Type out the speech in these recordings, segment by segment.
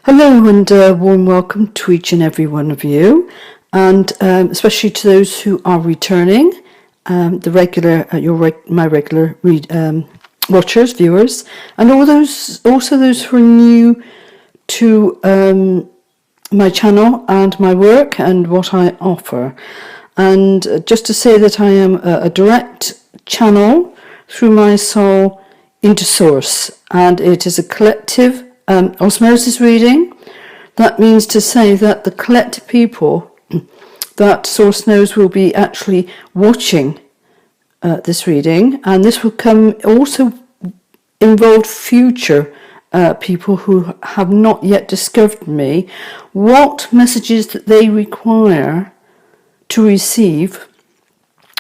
Hello and warm welcome to each and every one of you, and especially to those who are returning, the regular, my regular watchers, viewers, and also those who are new to my channel and my work and what I offer. And just to say that I am a direct channel through my soul into Source, and it is a collective osmosis reading. That means to say that the collective people that Source knows will be actually watching this reading, and this will also involve future people who have not yet discovered me, what messages that they require to receive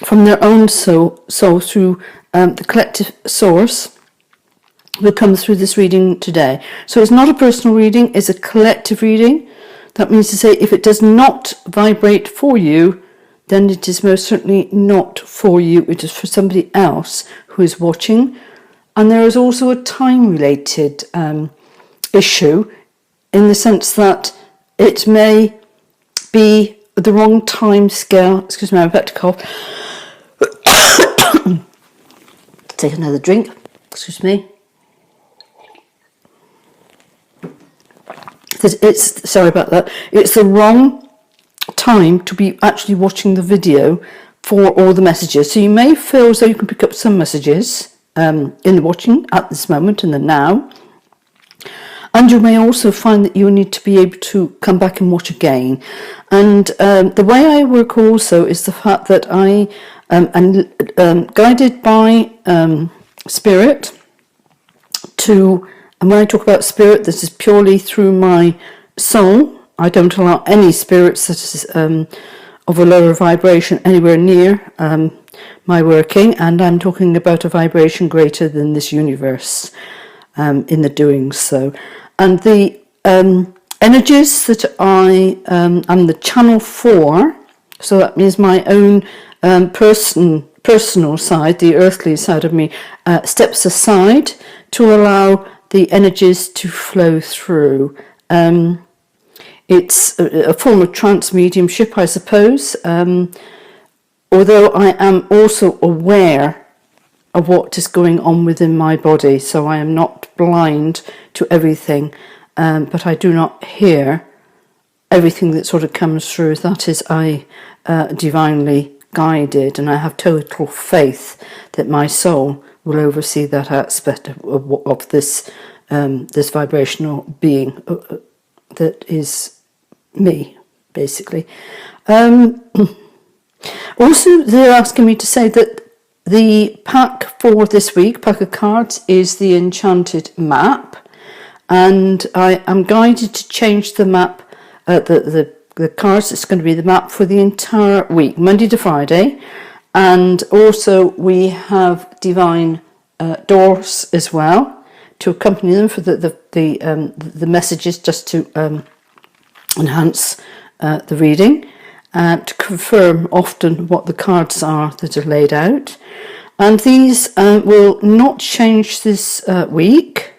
from their own soul through the collective Source will come through this reading today. So it's not a personal reading, it's a collective reading. That means to say if it does not vibrate for you, then it is most certainly not for you. It is for somebody else who is watching. And there is also a time-related issue in the sense that it may be the wrong time scale. Excuse me, I'm about to cough. Take another drink. Excuse me. Sorry about that. It's the wrong time to be actually watching the video for all the messages. So you may feel as though you can pick up some messages in the watching at this moment, in the now. And you may also find that you need to be able to come back and watch again. And the way I work also is the fact that I am guided by Spirit to... And when I talk about spirit, this is purely through my soul. I don't allow any spirits that is of a lower vibration anywhere near my working. And I'm talking about a vibration greater than this universe in the doing so. And the energies that I am the channel for, so that means my own personal side, the earthly side of me, steps aside to allow the energies to flow through. It's a form of trance mediumship, I suppose, although I am also aware of what is going on within my body, so I am not blind to everything, but I do not hear everything that sort of comes through. That is, I divinely guided, and I have total faith that my soul will oversee that aspect of this this vibrational being that is me, basically. Also, they're asking me to say that the pack for this week, pack of cards, is the Enchanted Map, and I am guided to change the map, the cards. It's going to be the map for the entire week, Monday to Friday. And also we have divine doors as well to accompany them for the messages, just to enhance the reading, to confirm often what the cards are that are laid out. And these will not change this week,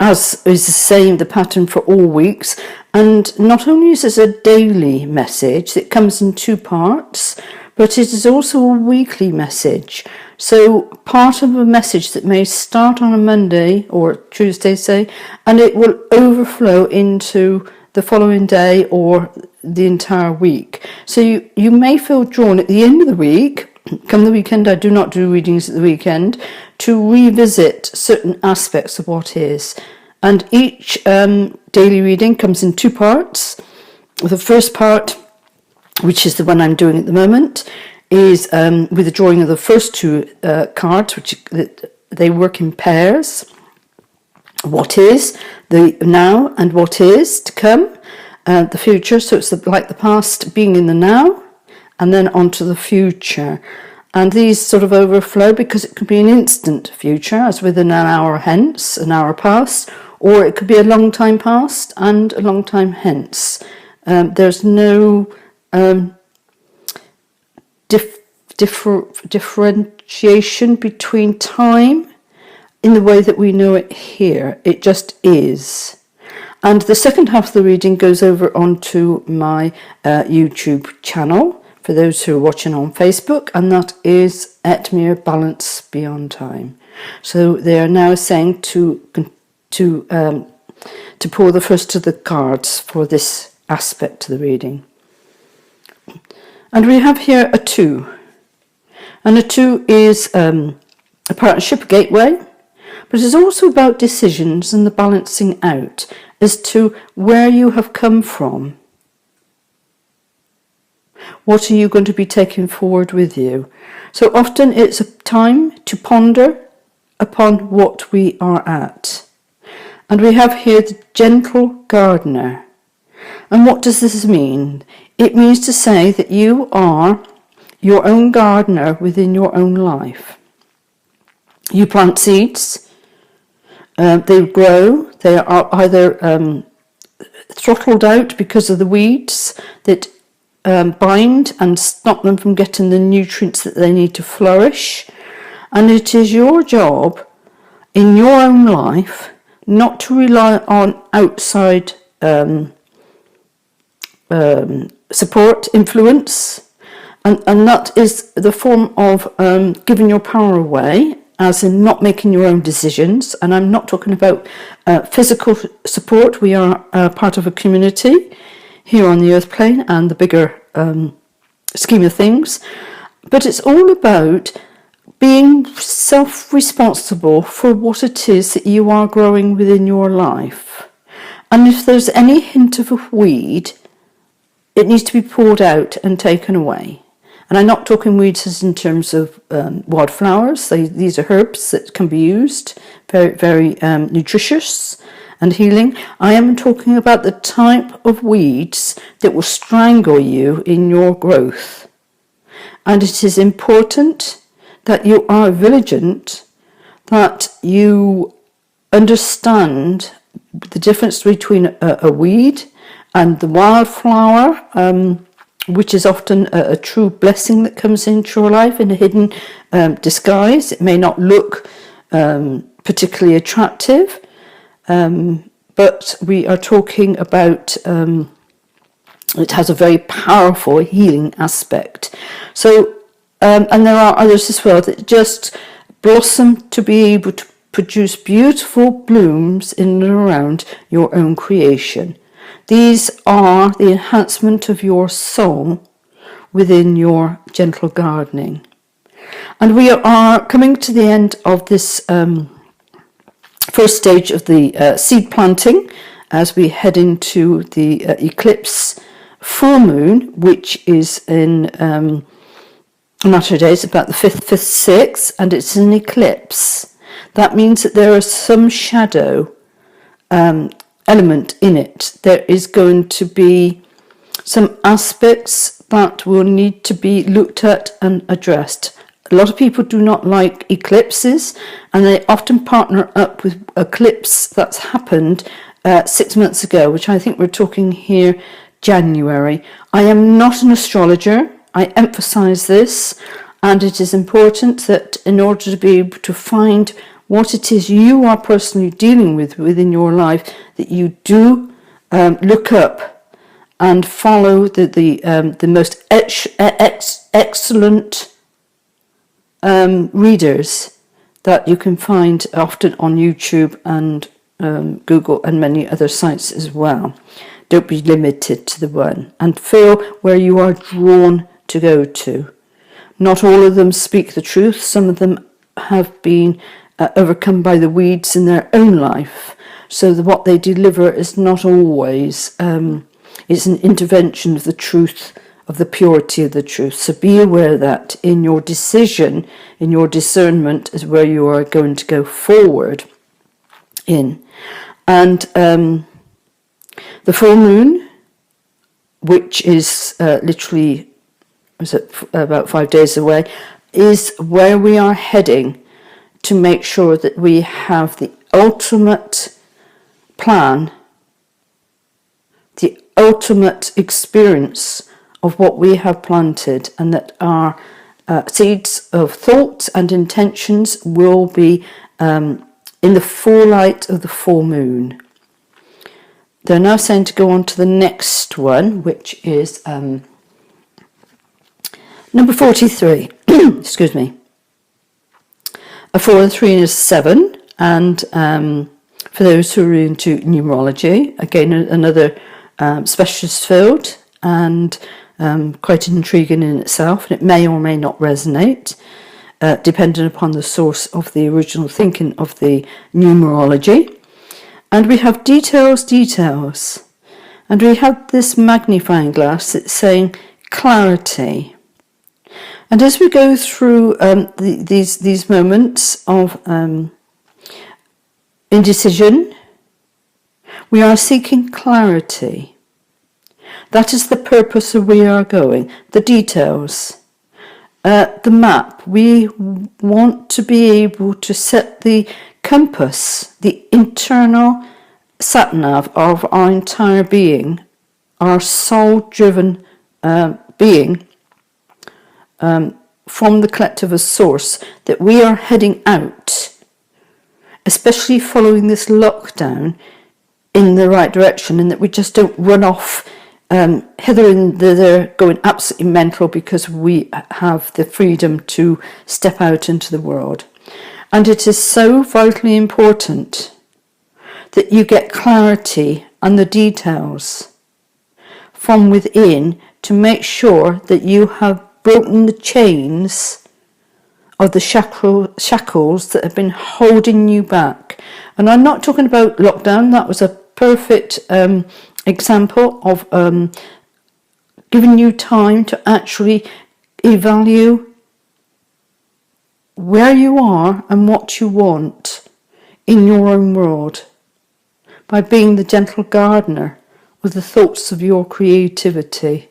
as is the same, the pattern for all weeks. And not only is this a daily message that comes in two parts, but it is also a weekly message. So part of a message that may start on a Monday or Tuesday, say, and it will overflow into the following day or the entire week. So you may feel drawn at the end of the week, come the weekend, I do not do readings at the weekend, to revisit certain aspects of what is. And each daily reading comes in two parts. The first part, which is the one I'm doing at the moment, is with the drawing of the first two cards, which they work in pairs. What is the now and what is to come, the future. So it's like the past being in the now, and then onto the future. And these sort of overflow because it could be an instant future, as within an hour hence, an hour past, or it could be a long time past and a long time hence. There's no differentiation between time in the way that we know it here. It just is. And the second half of the reading goes over onto my YouTube channel for those who are watching on Facebook, and that is Etmere Balance Beyond Time. So they are now saying to pull the first of the cards for this aspect of the reading. And we have here a 2. And a 2 is a partnership, a gateway, but it's also about decisions and the balancing out as to where you have come from. What are you going to be taking forward with you? So often it's a time to ponder upon what we are at. And we have here the gentle gardener. And what does this mean? It means to say that you are your own gardener within your own life. You plant seeds, they grow, they are either throttled out because of the weeds that bind and stop them from getting the nutrients that they need to flourish. And it is your job in your own life not to rely on outside support, influence, and that is the form of giving your power away, as in not making your own decisions. And I'm not talking about physical support. We are part of a community here on the earth plane and the bigger scheme of things, but it's all about being self-responsible for what it is that you are growing within your life. And if there's any hint of a weed, it needs to be pulled out and taken away. And I'm not talking weeds as in terms of wildflowers. These are herbs that can be used, very, very nutritious and healing. I am talking about the type of weeds that will strangle you in your growth. And it is important that you are vigilant, that you understand the difference between a weed and the wildflower, which is often a true blessing that comes into your life in a hidden disguise. It may not look particularly attractive, but we are talking about it has a very powerful healing aspect. So, and there are others as well that just blossom to be able to produce beautiful blooms in and around your own creation. These are the enhancement of your soul within your gentle gardening. And we are coming to the end of this first stage of the seed planting as we head into the eclipse full moon, which is in a matter of days, about the 5th, 6th, and it's an eclipse. That means that there is some shadow element in it. There is going to be some aspects that will need to be looked at and addressed. A lot of people do not like eclipses, and they often partner up with eclipse that's happened 6 months ago, which I think we're talking here January. I am not an astrologer. I emphasize this, and it is important that in order to be able to find what it is you are personally dealing with within your life, that you do look up and follow the most excellent readers that you can find often on YouTube and Google and many other sites as well. Don't be limited to the one, and feel where you are drawn to go to. Not all of them speak the truth. Some of them have been overcome by the weeds in their own life, so that what they deliver is not always it's an intervention of the truth, of the purity of the truth. So be aware that in your decision, in your discernment, is where you are going to go forward in. And the full moon, which is literally about 5 days away, is where we are heading to make sure that we have the ultimate plan, the ultimate experience of what we have planted, and that our seeds of thoughts and intentions will be in the full light of the full moon. They're now saying to go on to the next one, which is number 43. Excuse me. A 4 and 3 is 7. And for those who are into numerology, again, another specialist field, and quite intriguing in itself. And it may or may not resonate, depending upon the source of the original thinking of the numerology. And we have details. And we have this magnifying glass that's saying clarity. And as we go through these moments of indecision, we are seeking clarity. That is the purpose of where we are going, the details. The map, we want to be able to set the compass, the internal sat-nav of our entire being, our soul-driven being, from the collective as source, that we are heading out, especially following this lockdown, in the right direction, and that we just don't run off hither and thither, going absolutely mental because we have the freedom to step out into the world. And it is so vitally important that you get clarity on the details from within to make sure that you have broken the chains of the shackles that have been holding you back. And I'm not talking about lockdown. That was a perfect example of giving you time to actually evaluate where you are and what you want in your own world, by being the gentle gardener with the thoughts of your creativity.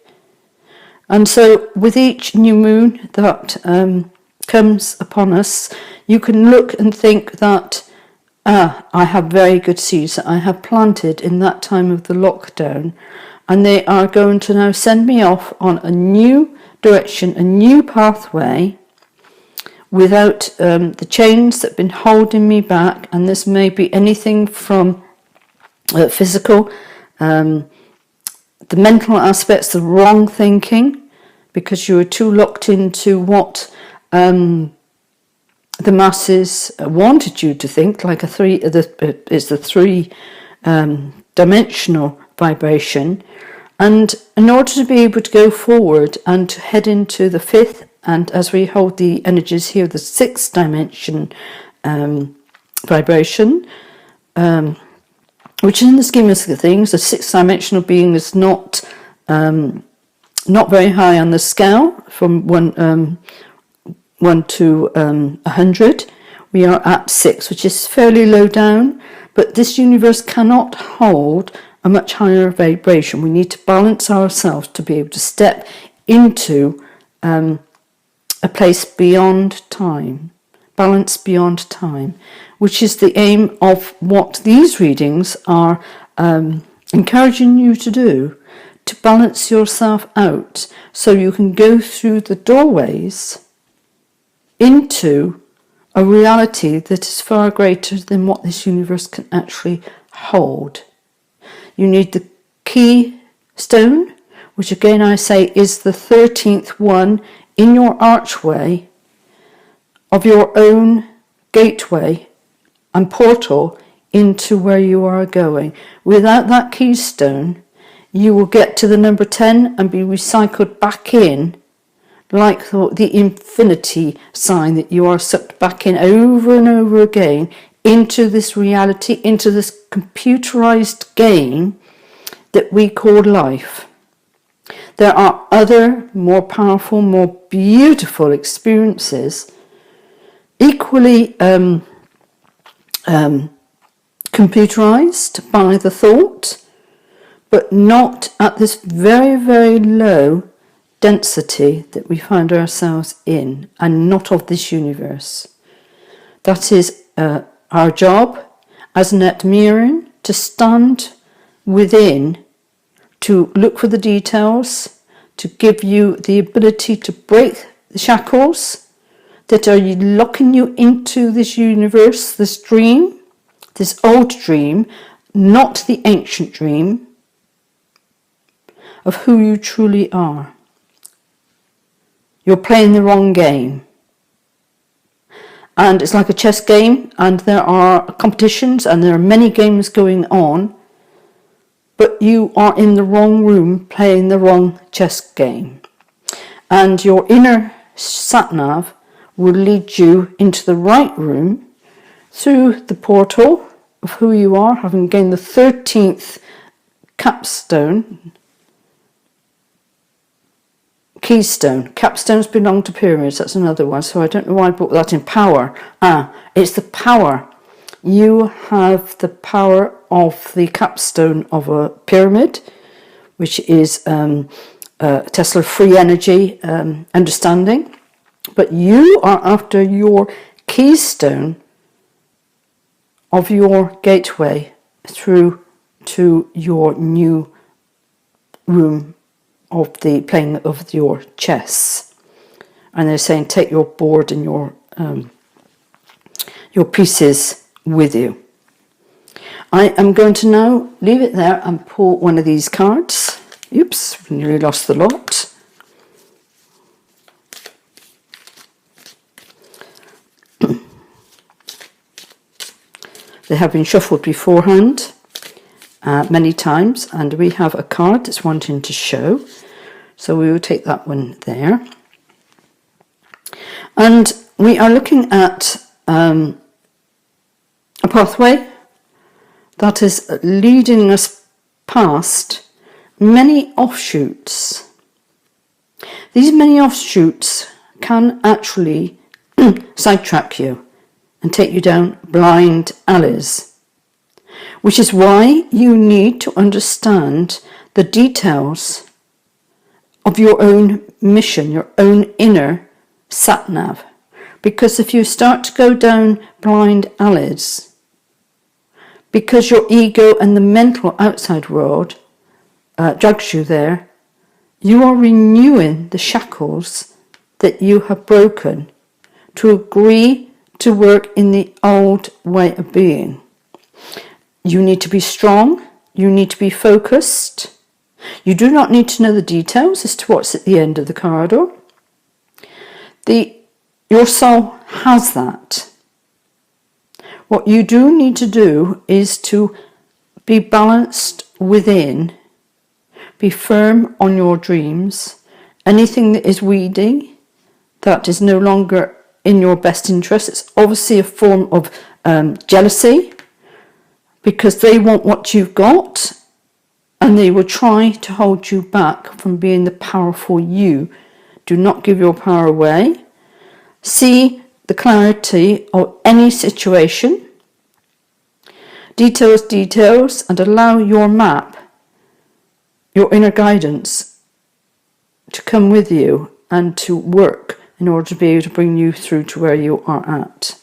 And so with each new moon that comes upon us, you can look and think that I have very good seeds that I have planted in that time of the lockdown, and they are going to now send me off on a new direction, a new pathway, without the chains that have been holding me back. And this may be anything from physical, the mental aspects, the wrong thinking, because you are too locked into what the masses wanted you to think, like it's the three dimensional vibration. And in order to be able to go forward and to head into the fifth, and as we hold the energies here, the sixth dimension vibration, which in the scheme of things, the sixth dimensional being is not very high on the scale, from 1 to 100. We are at 6, which is fairly low down, but this universe cannot hold a much higher vibration. We need to balance ourselves to be able to step into a place beyond time, balance beyond time, which is the aim of what these readings are encouraging you to do, to balance yourself out so you can go through the doorways into a reality that is far greater than what this universe can actually hold. You need the key stone, which again I say is the 13th one in your archway of your own gateway and portal into where you are going. Without that keystone, you will get to the number 10 and be recycled back in, like the infinity sign, that you are sucked back in over and over again into this reality, into this computerized game that we call life. There are other more powerful, more beautiful experiences, equally computerized by the thought, but not at this very, very low density that we find ourselves in, and not of this universe. That is our job as Net Mirroring, to stand within, to look for the details, to give you the ability to break the shackles that are locking you into this universe, this dream, this old dream, not the ancient dream of who you truly are. You're playing the wrong game. And it's like a chess game, and there are competitions and there are many games going on, but you are in the wrong room playing the wrong chess game. And your inner sat-nav will lead you into the right room through the portal of who you are, having gained the 13th capstone. Keystone. Capstones belong to pyramids. That's another one. So I don't know why I brought that in. Power. It's the power. You have the power of the capstone of a pyramid, which is Tesla free energy understanding. But you are after your keystone of your gateway through to your new room of the playing of your chess. And they're saying take your board and your pieces with you. I am going to now leave it there and pull one of these cards. Oops, nearly lost the lot. They have been shuffled beforehand many times, and we have a card that's wanting to show, so we will take that one there. And we are looking at a pathway that is leading us past many offshoots. These many offshoots can actually sidetrack you and take you down blind alleys, which is why you need to understand the details of your own mission, your own inner sat-nav. Because if you start to go down blind alleys, because your ego and the mental outside world drags you there, you are renewing the shackles that you have broken to agree to work in the old way of being. You need to be strong. You need to be focused. You do not need to know the details as to what's at the end of the corridor. Your soul has that. What you do need to do is to be balanced within, be firm on your dreams. Anything that is weedy, that is no longer in your best interest, it's obviously a form of jealousy, because they want what you've got and they will try to hold you back from being the powerful you. Do not give your power away. See the clarity of any situation. Details, and allow your map, your inner guidance, to come with you and to work in order to be able to bring you through to where you are at.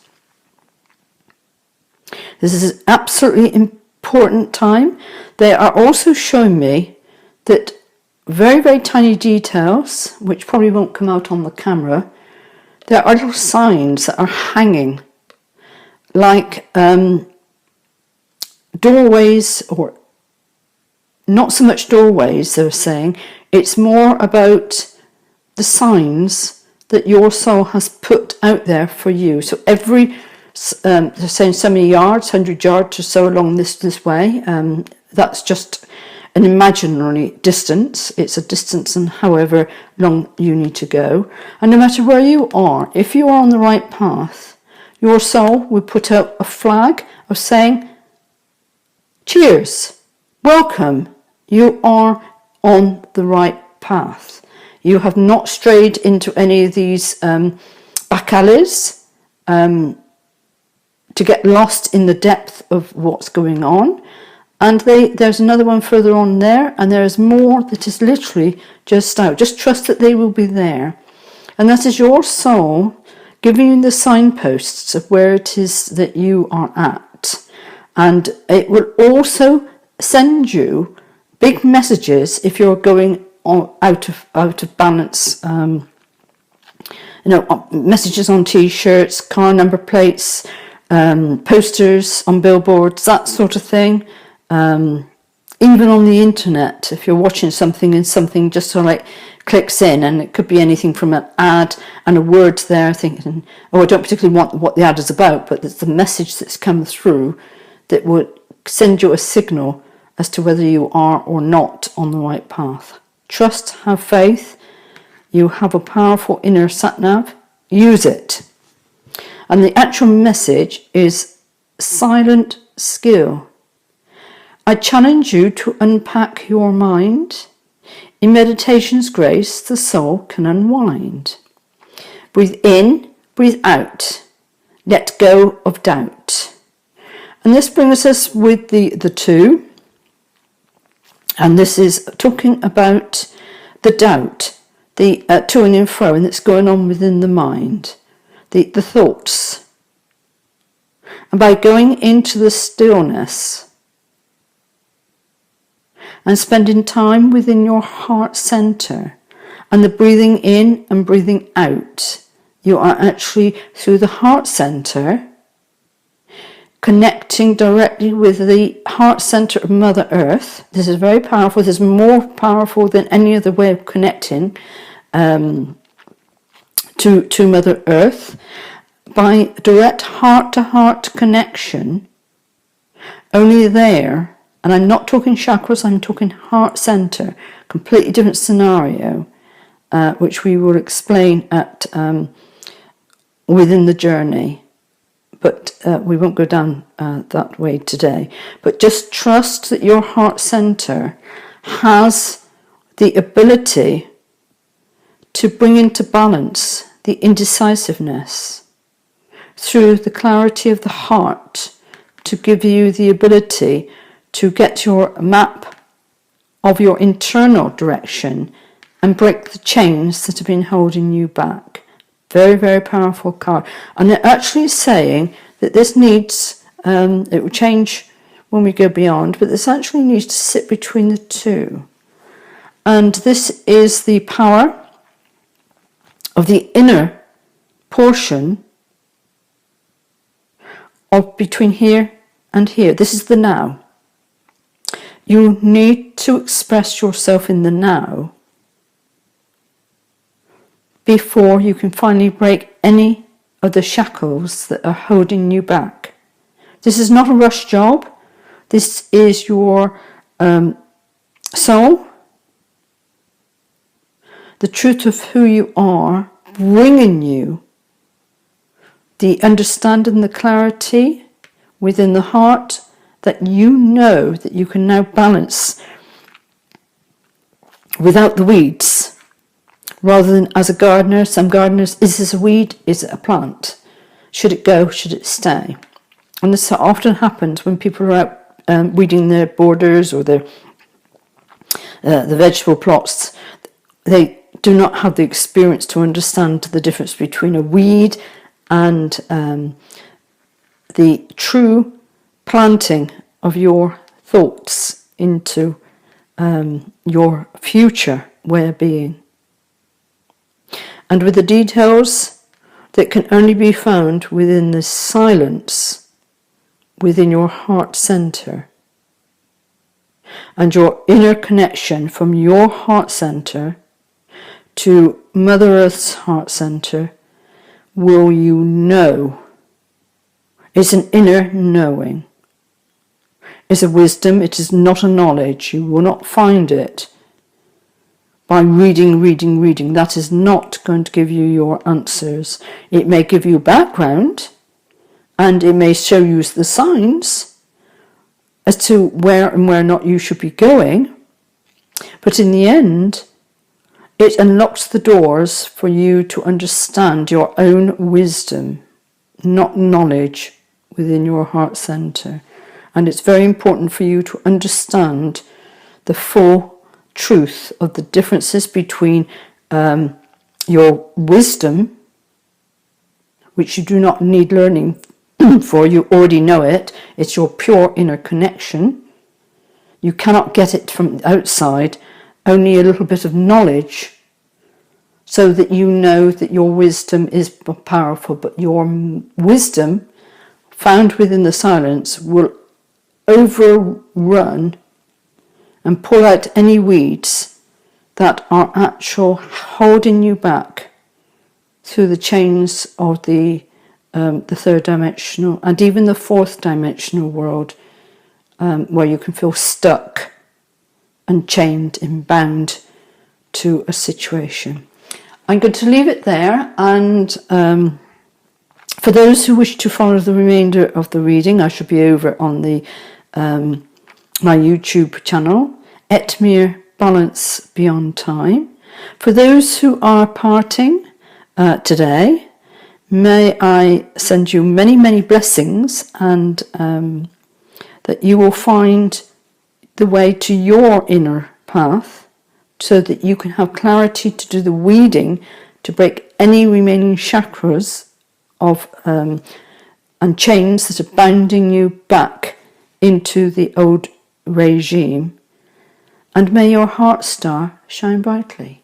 This is an absolutely important time. They are also showing me that very, very tiny details, which probably won't come out on the camera, there are little signs that are hanging, like doorways, or not so much doorways, they're saying. It's more about the signs that your soul has put out there for you. So every they're saying so many yards, 100 yards or so along this way. That's just an imaginary distance. It's a distance and however long you need to go. And no matter where you are, if you are on the right path, your soul will put out a flag of saying, cheers, welcome, you are on the right path. You have not strayed into any of these back alleys to get lost in the depth of what's going on. And there's another one further on there, and there is more that is literally just out. Just trust that they will be there. And that is your soul giving you the signposts of where it is that you are at. And it will also send you big messages if you're going out of balance. Messages on t-shirts, car number plates, posters on billboards, that sort of thing. Even on the internet, if you're watching something and something just sort of like clicks in, and it could be anything from an ad and a word there, thinking, oh, I don't particularly want what the ad is about, but it's the message that's come through that would send you a signal as to whether you are or not on the right path. Trust, have faith. You have a powerful inner sat-nav. Use it. And the actual message is silent skill. I challenge you to unpack your mind. In meditation's grace, the soul can unwind. Breathe in, breathe out. Let go of doubt. And this brings us with the two. And this is talking about the doubt, the to and fro, and it's going on within the mind, the thoughts. And by going into the stillness and spending time within your heart center and the breathing in and breathing out, you are actually, through the heart center, connecting directly with the heart center of Mother Earth. This is very powerful. This is more powerful than any other way of connecting to Mother Earth. By direct heart-to-heart connection, only there. And I'm not talking chakras, I'm talking heart center, completely different scenario, which we will explain at within the journey. But we won't go down that way today. But just trust that your heart center has the ability to bring into balance the indecisiveness through the clarity of the heart, to give you the ability to get your map of your internal direction and break the chains that have been holding you back. Very, very powerful card. And they're actually saying that this needs, it will change when we go beyond, but this actually needs to sit between the two. And this is the power of the inner portion of between here and here. This is the now. You need to express yourself in the now before you can finally break any of the shackles that are holding you back. This is not a rush job. This is your soul, the truth of who you are, bringing you the understanding, the clarity within the heart that you know that you can now balance without the weeds. Rather than as a gardener, some gardeners, is this a weed? Is it a plant? Should it go? Should it stay? And this often happens when people are out weeding their borders or the vegetable plots. They do not have the experience to understand the difference between a weed and the true planting of your thoughts into your future well-being. And with the details that can only be found within the silence within your heart center and your inner connection from your heart center to Mother Earth's heart center, will you know. It's an inner knowing. It's a wisdom. It is not a knowledge. You will not find it by reading. That is not going to give you your answers. It may give you background and it may show you the signs as to where and where not you should be going. But in the end, it unlocks the doors for you to understand your own wisdom, not knowledge, within your heart center. And it's very important for you to understand the full truth of the differences between your wisdom, which you do not need learning for, you already know it. It's your pure inner connection. You cannot get it from outside, only a little bit of knowledge so that you know that your wisdom is powerful, but your wisdom found within the silence will overrun and pull out any weeds that are holding you back through the chains of the third dimensional and even the fourth dimensional world, where you can feel stuck and chained and bound to a situation. I'm going to leave it there, and for those who wish to follow the remainder of the reading, I should be over on the my YouTube channel, Etmir Balance Beyond Time. For those who are parting today, may I send you many, many blessings, and that you will find the way to your inner path so that you can have clarity to do the weeding to break any remaining chakras of and chains that are bounding you back into the old regime. And may your heart star shine brightly.